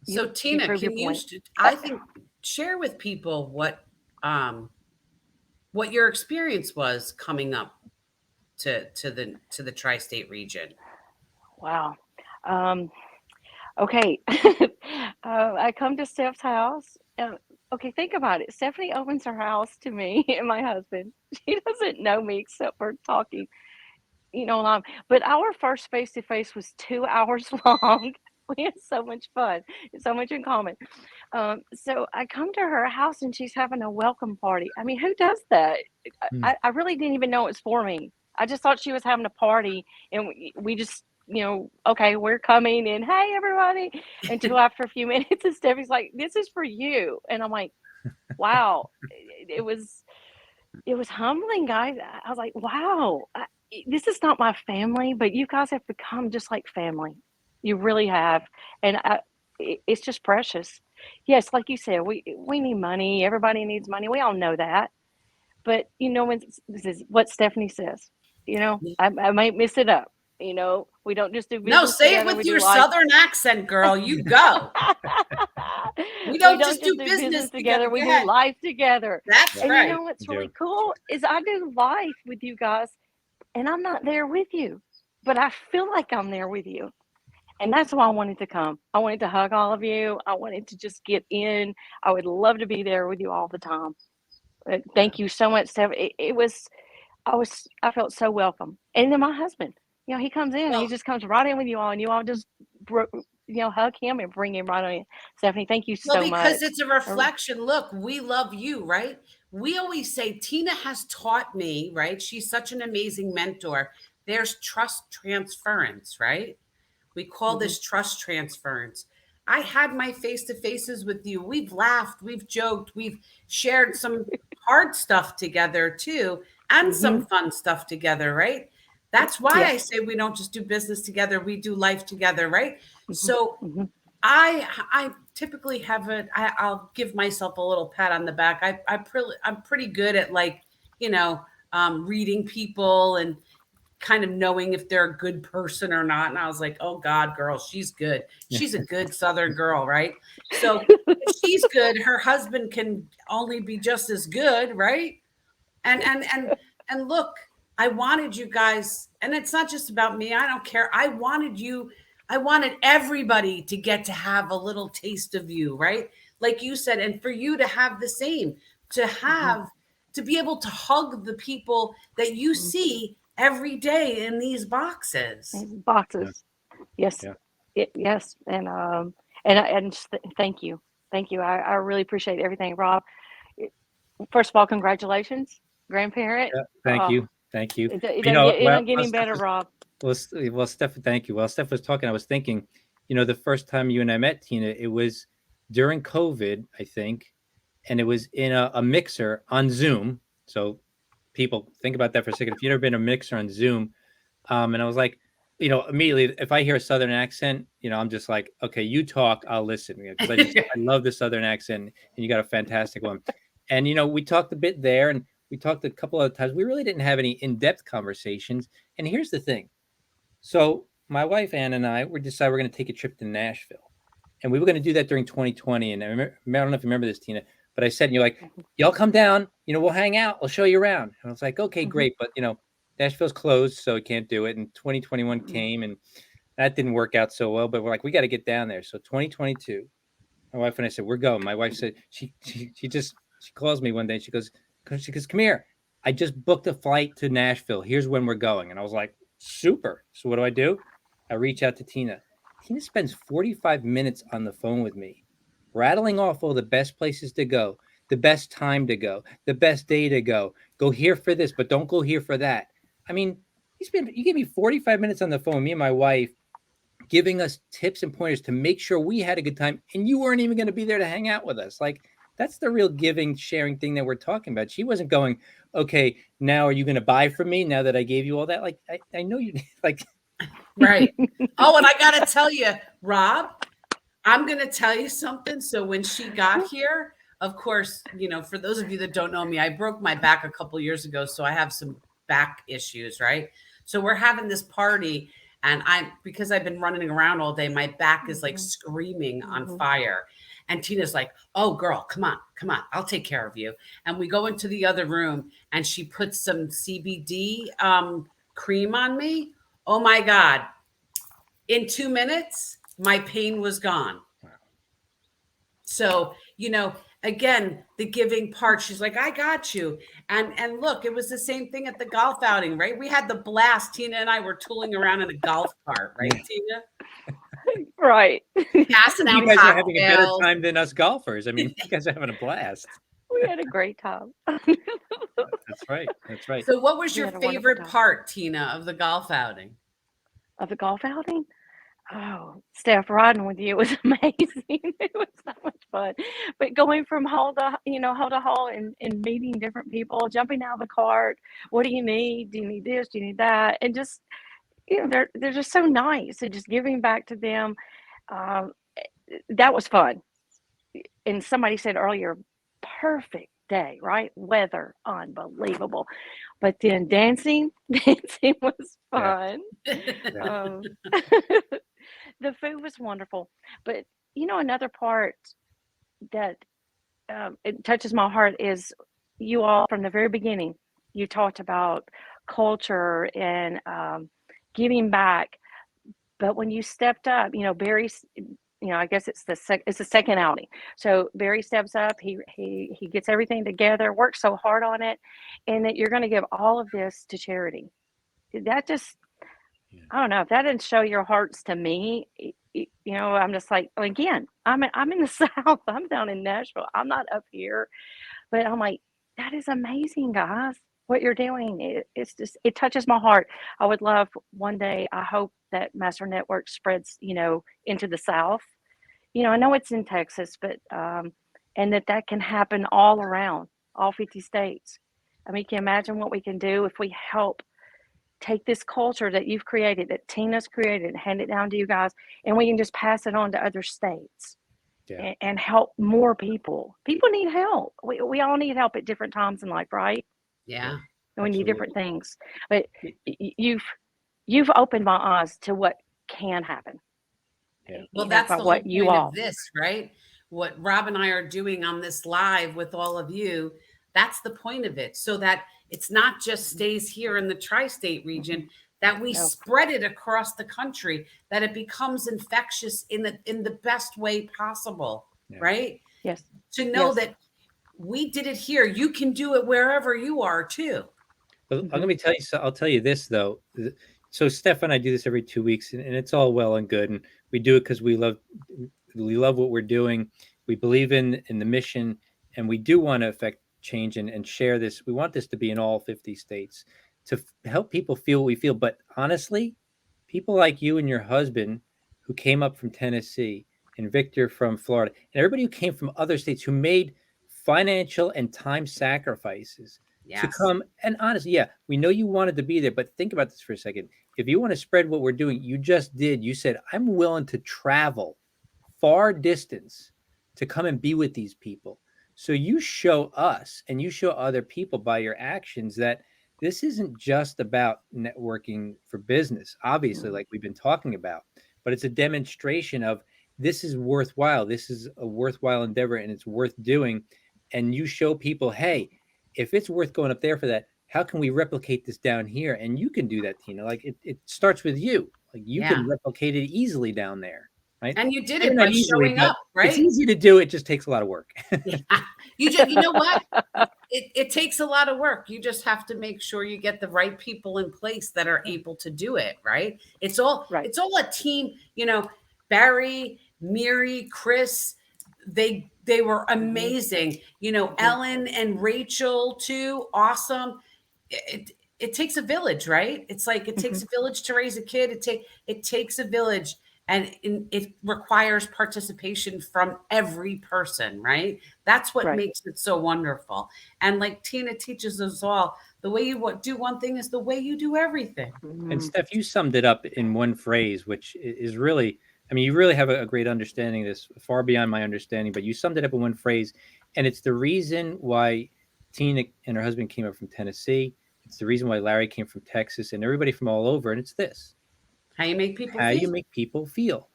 So you Tina, prove your can you, point. I think, share with people what your experience was coming up to the tri-state region. Wow. Um, okay. I come to Steph's house. Okay, think about it. Stephanie opens her house to me and my husband. She doesn't know me except for talking, but our first face to face was 2 hours long. We had so much fun, so much in common. So I come to her house and she's having a welcome party. I mean, who does that? Hmm. I really didn't even know it was for me. I just thought she was having a party and we just, okay, we're coming and hey, everybody. Until after a few minutes, and Steffi's like, this is for you. And I'm like, wow, it was humbling, guys. I was like, wow, this is not my family, but you guys have become just like family. You really have. And it's just precious. Yes, like you said, we need money. Everybody needs money. We all know that. But when this is what Stephanie says, I might miss it up. We don't just do No, business say it together. with We do your life. Southern accent, girl. You go. We We don't don't just do just do business business together. together. We Go do ahead. life together. That's And right. what's Do. really cool is I do life with you guys and I'm not there with you, but I feel like I'm there with you. And that's why I wanted to come. I wanted to hug all of you. I wanted to just get in. I would love to be there with you all the time. Thank you so much, Steph. I felt so welcome. And then my husband, he comes in and he Well, just comes right in with you all, and you all just, hug him and bring him right on in. Stephanie, thank you well, so because much. it's a reflection. Look, we love you, right? We always say Tina has taught me, right? She's such an amazing mentor. There's trust transference, right? We call Mhm. this trust transference. I had my face to faces with you. We've laughed, we've joked, we've shared some hard stuff together too, and some Mhm. fun stuff together, right? That's why I Yes. say we don't just do business together, we do life together, right? Mhm. So Mhm. I typically have I'll give myself a little pat on the back. I'm pretty good at like, you know, reading people and kind of knowing if they're a good person or not. And I was like, oh God, girl, she's good. Yeah. She's a good Southern girl, right? So if she's good, her husband can only be just as good, right? And look, I wanted you guys, and it's not just about me. I don't care. I wanted everybody to get to have a little taste of you, right? Like you said, and for you to have the same, to Mhm. have to be able to hug the people that you Mhm. see every day in these boxes. These Yeah. boxes. Yes. Yeah. Yes. And just thank you. Thank you. I really appreciate everything, Rob. It- First of all, congratulations, grandparent. Yeah. Thank Oh, you. Thank you. it You doesn't know, get it well, doesn't get any better, Rob. Steph, thank you. While Steph was talking, I was thinking, the first time you and I met, Tina, it was during COVID, I think, and it was in a mixer on Zoom. So people think about that for a second. If you've never been in a mixer on Zoom, and I was like, immediately, if I hear a Southern accent, I'm just like, okay, you talk, I'll listen, because I love the Southern accent, and you got a fantastic one. And we talked a bit there, and we talked a couple of times. We really didn't have any in-depth conversations. And here's the thing: so my wife Ann and I we decided we're going to take a trip to Nashville, and we were going to do that during 2020. And I don't know if you remember this, Tina, but I said, you're like, y'all come down, we'll hang out, I'll show you around. And I was like, okay, Mhm. great, but Nashville's closed, so we can't do it. And 2021 Mhm. came, and that didn't work out so well. But we're like, we got to get down there. So 2022, my wife and I said, we're going. My wife said she calls me one day. And she goes, come here. I just booked a flight to Nashville. Here's when we're going. And I was like, super. So what do? I reach out to Tina. Tina spends 45 minutes on the phone with me rattling off all the best places to go, the best time to go, the best day to go. Go here for this, but don't go here for that. I mean, you gave me 45 minutes on the phone, me and my wife, giving us tips and pointers to make sure we had a good time, and you weren't even going to be there to hang out with us. Like, that's the real giving, sharing thing that we're talking about. She wasn't going, okay, now are you going to buy from me now that I gave you all that? Like, I know you like. Right. Oh, and I got to tell you, Rob, I'm going to tell you something. So when she got here, of course, for those of you that don't know me, I broke my back a couple years ago. So I have some back issues, right? So we're having this party, and because I've been running around all day, my back is like screaming on fire. And Tina's like, oh, girl, come on. I'll take care of you. And we go into the other room, and she puts some CBD cream on me. Oh, my God. In 2 minutes, my pain was gone. So, again, the giving part, she's like, I got you. And look, it was the same thing at the golf outing, right? We had the blast. Tina and I were tooling around in a golf cart, right, Tina? Right. Passing out You guys cocktails. are having a better time than us golfers. I mean, you guys are having a blast. We had a great time. That's right. That's right. So what was We your had a wonderful favorite time. part, Tina, of the golf outing? Of the golf outing? Oh, Steph, riding with you was amazing. It was so much fun. But going from hole to hole and meeting different people, jumping out of the cart. What do you need? Do you need this? Do you need that? And just, they're just so nice, and just giving back to them. Um, that was fun. And somebody said earlier, perfect day, right? Weather, unbelievable. But then dancing was fun. Yeah. The food was wonderful. But another part that it touches my heart is you all from the very beginning. You talked about culture and giving back. But when you stepped up, Barry, I guess it's the second outing. So Barry steps up. He gets everything together, works so hard on it, and that you're going to give all of this to charity. That just, I don't know, if that didn't show your hearts to me, I'm just like, again, I'm in the South. I'm down in Nashville. I'm not up here, but I'm like, that is amazing, guys. What you're doing, it's just, it touches my heart. I would love one day, I hope that Master Network spreads, into the South. I know it's in Texas, but, and that can happen all around, all 50 states. I mean, can you imagine what we can do if we help take this culture that you've created, that Tina's created, and hand it down to you guys, and we can just pass it on to other states. Yeah. And help more people. People need help. We all need help at different times in life, right? Yeah. And we need different things. But you've opened my eyes to what can happen. Yeah. Well, that's the whole what point of this, right? What Rob and I are doing on this live with all of you, that's the point of it. So that it's not just stays here in the tri-state region, that we spread it across the country, that it becomes infectious in the best way possible, right? Yes. To know that we did it here, you can do it wherever you are too. But I'm going to tell you. So I'll tell you this though. So Steph and I do this every 2 weeks, and it's all well and good, and we do it because we love what we're doing. We believe in the mission, and we do want to affect change and share this. We want this to be in all 50 states to help people feel what we feel. But honestly, people like you and your husband who came up from Tennessee, and Victor from Florida, and everybody who came from other states who made financial and time sacrifices to come. And honestly, we know you wanted to be there, but think about this for a second. If you want to spread what we're doing, you just did. You said, I'm willing to travel far distance to come and be with these people. So you show us and you show other people by your actions that this isn't just about networking for business, obviously, like we've been talking about, but it's a demonstration of this is worthwhile. This is a worthwhile endeavor, and it's worth doing. And you show people, hey, if it's worth going up there for that, how can we replicate this down here? And you can do that, Tina. Like it starts with you. Like you can replicate it easily down there. Right? And you did it by showing up, right? It's easy to do. It just takes a lot of work. You know what? It takes a lot of work. You just have to make sure you get the right people in place that are able to do it, right? It's all a team, Barry, Miri, Chris, they were amazing. You know, Ellen and Rachel too, awesome. It takes a village, right? It's like it takes a village to raise a kid. It takes a village, and it requires participation from every person, right? That's what Right. makes it so wonderful. And like Tina teaches us all, the way you do one thing is the way you do everything. And Steph, you summed it up in one phrase, which is really, I mean, you really have a great understanding of this, far beyond my understanding, but you summed it up in one phrase. And it's the reason why Tina and her husband came up from Tennessee. It's the reason why Larry came from Texas and everybody from all over. And it's this: How you make people how you feel. make people feel.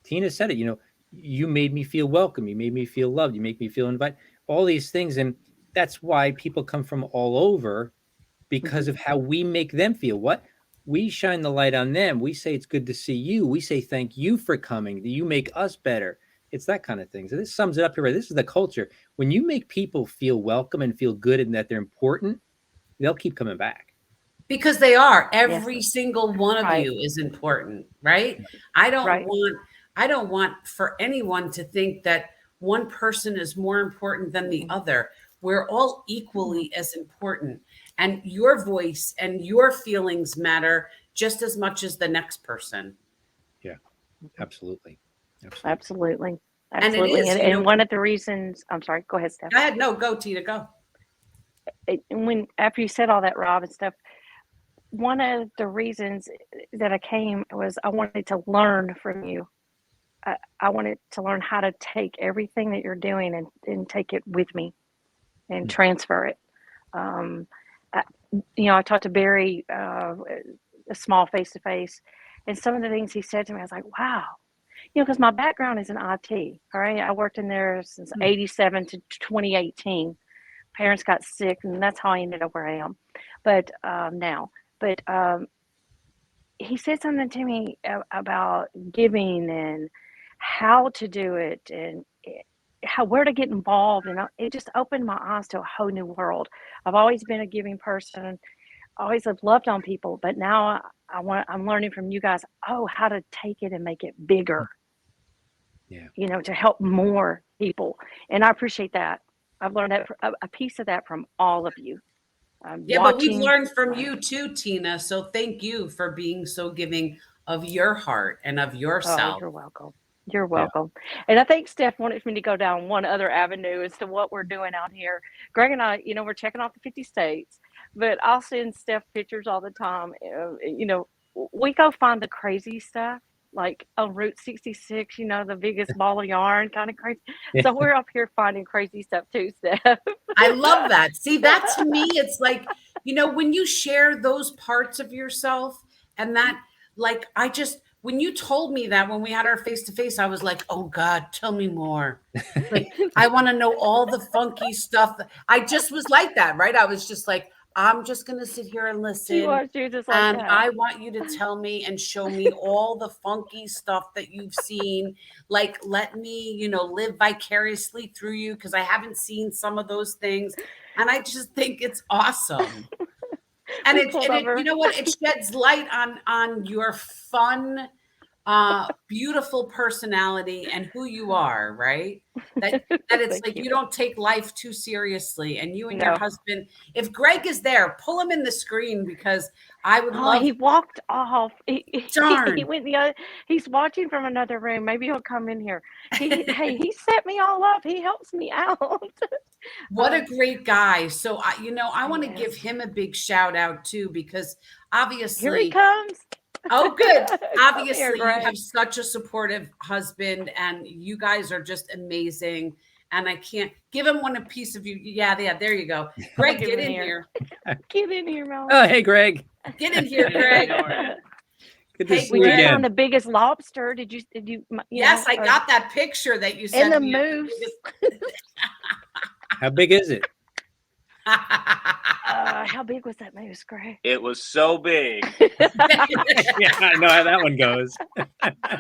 Tina said it, you made me feel welcome. You made me feel loved. You make me feel invited. All these things. And that's why people come from all over, because of how we make them feel. What we shine the light on them. We say it's good to see you. We say thank you for coming. You make us better. It's that kind of thing. So this sums it up here. Right? This is the culture. When you make people feel welcome and feel good and that they're important, they'll keep coming back. Because they are. Every single one of Right. you is important, right? I don't Right. want for anyone to think that one person is more important than the other. We're all equally as important. And your voice and your feelings matter just as much as the next person. Yeah, absolutely. Absolutely. And it Absolutely. is, And one of the reasons, I'm sorry, go ahead, Steph. Go ahead. No, go, Tina, go. After you said all that, Rob, and stuff, one of the reasons that I came was I wanted to learn from you. I wanted to learn how to take everything that you're doing and take it with me and transfer it. I, I talked to Barry, a small face-to-face, and some of the things he said to me, I was like, wow. Because my background is in IT, all right? I worked in there since 87 to 2018. Parents got sick, and that's how I ended up where I am. But now, he said something to me about giving and how to do it and where to get involved, and it just opened my eyes to a whole new world. I've always been a giving person, always have loved on people, but now I'm learning from you guys, how to take it and make it bigger. Yeah. To help more people, and I appreciate that. I've learned that a piece of that from all of you. But we've learned from you too, Tina. So thank you for being so giving of your heart and of yourself. You're welcome. You're welcome. Yeah. And I think Steph wanted me to go down one other avenue as to what we're doing out here. Greg and I, we're checking off the 50 states, but I'll send Steph pictures all the time. We go find the crazy stuff, like on Route 66, the biggest ball of yarn, kind of crazy. Yeah. So we're up here finding crazy stuff too, Steph. I love that. See, that to me, it's like, when you share those parts of yourself and that, like, when you told me that when we had our face-to-face, I was like, oh God, tell me more. Like, I want to know all the funky stuff. I just was like that, right? I was just like, I'm just going to sit here and listen. You are just like and that. I want you to tell me and show me all the funky stuff that you've seen. Like, let me, live vicariously through you, because I haven't seen some of those things. And I just think it's awesome. And it you know what? It sheds light on your fun, beautiful personality and who you are, right? That it's like you don't take life too seriously. And you and your husband, if Greg is there, pull him in the screen, because I would love. He walked off. Darn. He went the other. He's watching from another room. Maybe he'll come in here. He set me all up. He helps me out. What a great guy. So I want to give him a big shout out too, because obviously here he comes. Oh, good. Obviously, you have such a supportive husband, and you guys are just amazing. And I can't give him a piece of you. Yeah, there you go. Greg, get in here. Get in here, Mel. Oh, hey, Greg. Get in here, Greg. Good to see we you just again. found the biggest lobster. Did you? Yes, I got that picture that you sent and me. The moose. How big is it? How big was that moose, Greg? It was so big. Yeah, I know how that one goes.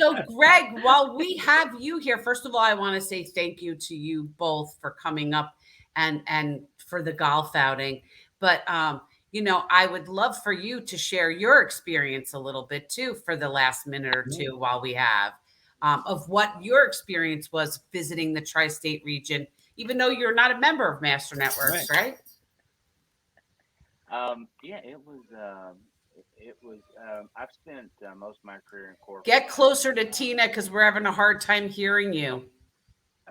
So, Greg, while we have you here, first of all, I want to say thank you to you both for coming up and for the golf outing. But I would love for you to share your experience a little bit too for the last minute or two while we have. of what your experience was visiting the tri-state region, even though you're not a member of Master Networks, right? Yeah, it was. I've spent most of my career in corporate. Get closer to Tina because we're having a hard time hearing you.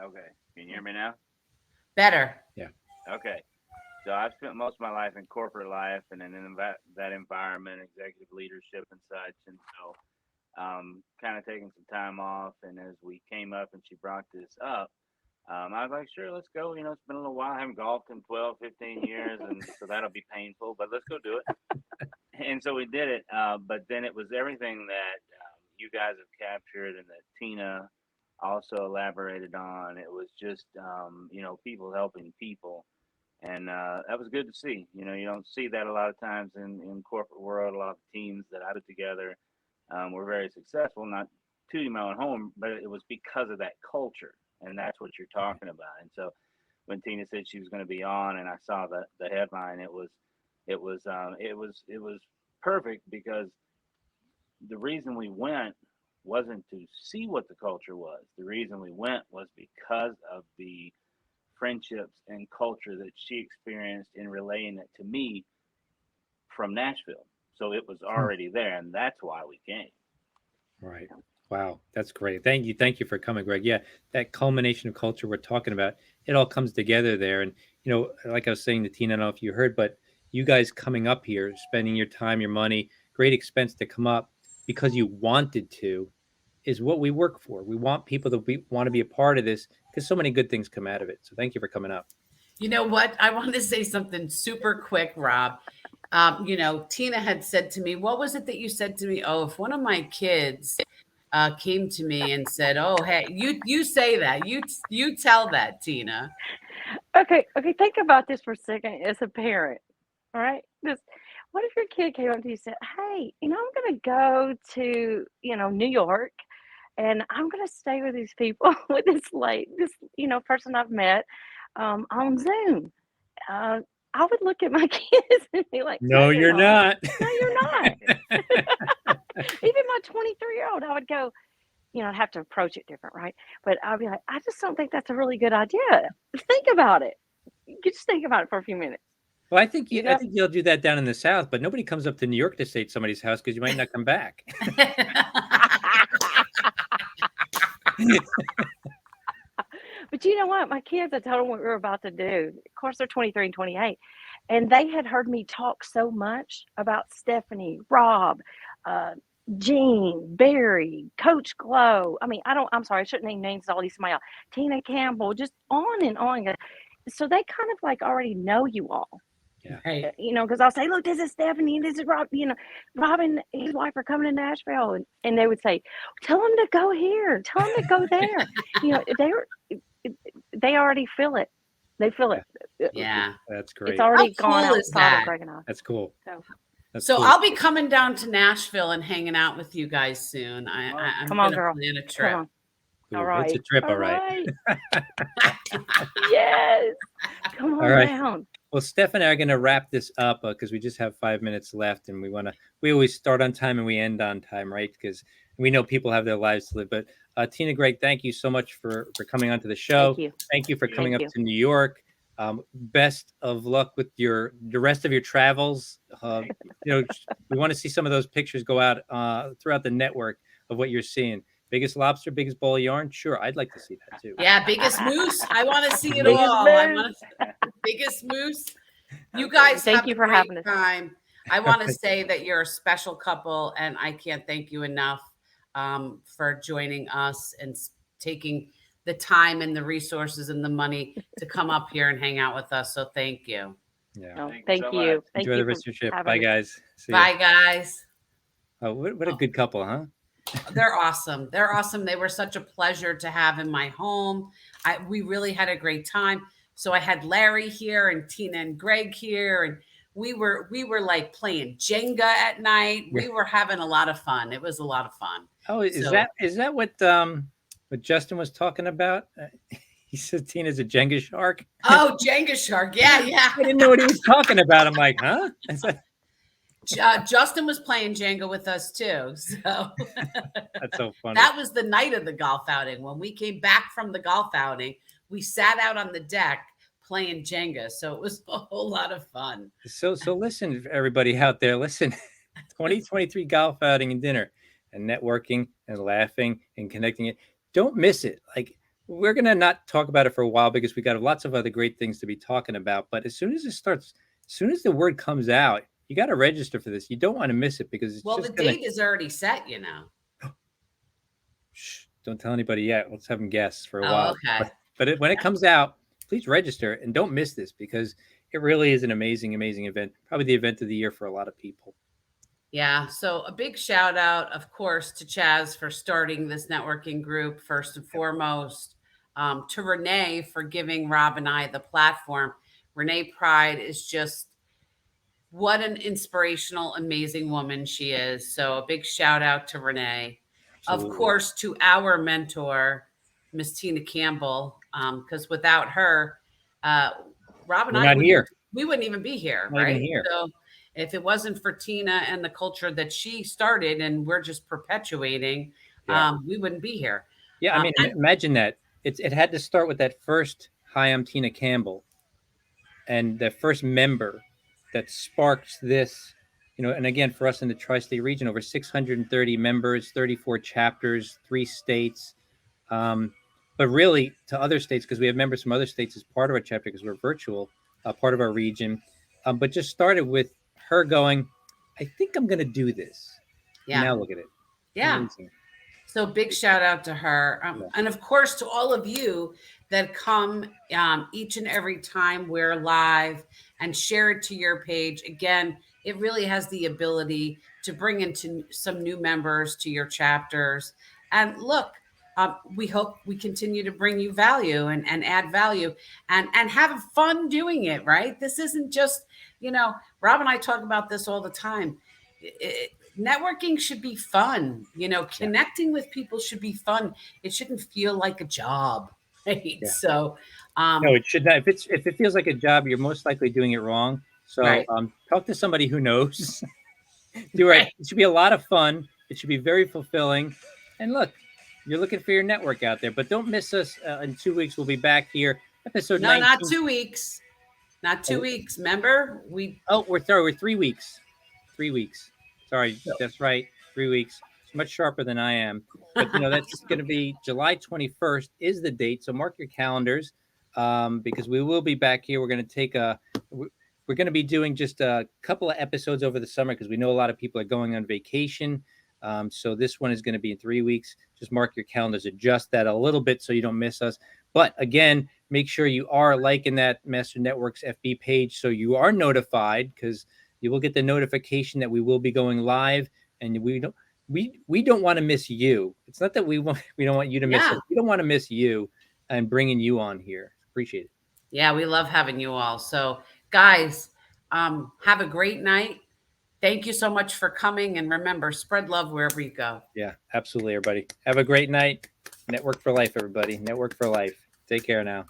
Okay, can you hear me now? Better. Yeah. Okay. So I've spent most of my life in corporate life and in that environment, executive leadership and such. And so kind of taking some time off. And as we came up and she brought this up, I was like, sure, let's go. You know, it's been a little while. I haven't golfed in 12, 15 years. And so that'll be painful, but let's go do it. And so we did it. But then it was everything that you guys have captured and that Tina also elaborated on. It was just, people helping people. And that was good to see. You know, you don't see that a lot of times in corporate world. A lot of teams that I put together were very successful, not tooting my own home, but it was because of that culture. And that's what you're talking about. And so when Tina said she was going to be on and I saw the headline, it was perfect because the reason we went wasn't to see what the culture was. The reason we went was because of the friendships and culture that she experienced in relaying it to me from Nashville. So it was already there, and that's why we came. Right. Wow, that's great. Thank you for coming, Greg. Yeah, that culmination of culture we're talking about, it all comes together there. And like I was saying to Tina, I don't know if you heard, but you guys coming up here, spending your time, your money, great expense to come up because you wanted to, is what we work for. We want people to want to be a part of this because so many good things come out of it. So thank you for coming up. You know what? I want to say something super quick, Rob. Tina had said to me, what was it that you said to me? Oh, if one of my kids came to me and said, oh, hey, you say that, you tell that, Tina. Okay. Think about this for a second as a parent. All right. What if your kid came up to you and said, hey, I'm going to go to, New York and I'm going to stay with these people with this person I've met on Zoom. I would look at my kids and be like, no, you're not. No, you're not. Even my 23-year-old, I would go, I'd have to approach it different, right? But I'd be like, I just don't think that's a really good idea. Think about it. You just think about it for a few minutes. Well, I think you'll do that down in the South, but nobody comes up to New York to stay at somebody's house because you might not come back. But you know what? My kids, I told them what we were about to do. Of course, they're 23 and 28. And they had heard me talk so much about Stephanie, Rob, Jean, Barry, Coach Glow. I mean, I'm sorry, I shouldn't name names, all these smile. Tina Campbell, just on and on. So they kind of like already know you all. Yeah. Right. Because I'll say, look, this is Stephanie, and this is Rob. Rob and his wife are coming to Nashville, and they would say, tell them to go here, tell them to go there. They already feel it. They feel it. Yeah, that's great. It's already How cool gone is outside that? of Greg and I. That's cool. So cool. I'll be coming down to Nashville and hanging out with you guys soon. I'm Come on, gonna girl. plan a trip. Come on. Ooh, All right. It's a trip, all right. Yes. Come on All right. down. Well, Steph and I are going to wrap this up because we just have 5 minutes left, and we always start on time and we end on time, right? Because we know people have their lives to live. But Tina, Greg, thank you so much for coming onto the show. Thank you for coming up to New York. Best of luck with the rest of your travels. We want to see some of those pictures go out throughout the network of what you're seeing. Biggest lobster, biggest ball of yarn. Sure, I'd like to see that too. Yeah, biggest moose. I want to see it Biggest all. moose. Biggest moose. You guys Thank have you a for great having us. time. I want to say that you're a special couple, and I can't thank you enough for joining us and taking the time and the resources and the money to come up here and hang out with us. So thank you. Yeah. Oh, thank you. Thank Enjoy you the rest of your trip. having Bye, us. guys. See Bye, ya. guys. Oh, what a good couple, huh? They're awesome. They're awesome. They were such a pleasure to have in my home. We really had a great time. So I had Larry here and Tina and Greg here, and we were like playing Jenga at night. We were having a lot of fun. It was a lot of fun. Oh, is that what Justin was talking about? He said Tina's a Jenga shark. Oh, Jenga shark. Yeah. I didn't know what he was talking about. I'm like, huh? Justin was playing Jenga with us too. So That's so funny. that was the night of the golf outing. When we came back from the golf outing, we sat out on the deck playing Jenga. So it was a whole lot of fun. So listen, everybody out there, listen. 2023 golf outing and dinner and networking and laughing and connecting it. Don't miss it. Like, we're gonna not talk about it for a while because we got lots of other great things to be talking about. But as soon as it starts, as soon as the word comes out, you got to register for this. You don't want to miss it because it's Well, just the date is already set, you know. Shh, don't tell anybody yet. Let's have them guess for a Oh, while. okay. But when it comes out, please register and don't miss this because it really is an amazing, amazing event. Probably the event of the year for a lot of people. Yeah. So a big shout out, of course, to Chaz for starting this networking group, first and foremost, to Renee for giving Rob and I the platform. Renee Pride is just what an inspirational, amazing woman she is. So a big shout out to Renee. Absolutely. Of course, to our mentor, Miss Tina Campbell, because without her, Rob and We're I not here. we wouldn't even be here, Not even right? here. So if it wasn't for Tina and the culture that she started and we're just perpetuating, Yeah. we wouldn't be here. Yeah, I mean, imagine that. It had to start with that first "Hi, I'm Tina Campbell," and that first member that sparks this. And again, for us in the tri-state region, over 630 members, 34 chapters, 3 states. But really, to other states, because we have members from other states as part of our chapter, because we're virtual, part of our region. But just started with her going, I think I'm going to do this. Yeah. Now look at it. Yeah. Amazing. So big shout out to her. And of course, to all of you that come each and every time we're live and share it to your page. Again, it really has the ability to bring into some new members to your chapters. And look, we hope we continue to bring you value and add value and have fun doing it, right? This isn't just, Rob and I talk about this all the time. Networking should be fun. Connecting with people should be fun. It shouldn't feel like a job, right? Yeah. So no, it should not. If it feels like a job, you're most likely doing it wrong. So right. Talk to somebody who knows. Do it. Right. It should be a lot of fun. It should be very fulfilling. And look, you're looking for your network out there, but don't miss us. In 2 weeks, we'll be back here. Episode 19. Not 2 weeks. Not 2 weeks. Remember, we're 3 weeks. 3 weeks. Sorry, that's right. 3 weeks. It's much sharper than I am. But that's going to be July 21st is the date. So mark your calendars because we will be back here. We're going to we're going to be doing just a couple of episodes over the summer because we know a lot of people are going on vacation. So this one is going to be in 3 weeks. Just mark your calendars, adjust that a little bit so you don't miss us. But again, make sure you are liking that Master Networks FB page so you are notified because you will get the notification that we will be going live, and we don't want to miss you. It's not that we don't want you to miss us. We don't want to miss you and bringing you on here. Appreciate it. Yeah, we love having you all. So guys, have a great night. Thank you so much for coming. And remember, spread love wherever you go. Yeah, absolutely, everybody. Have a great night. Network for life, everybody. Network for life. Take care now.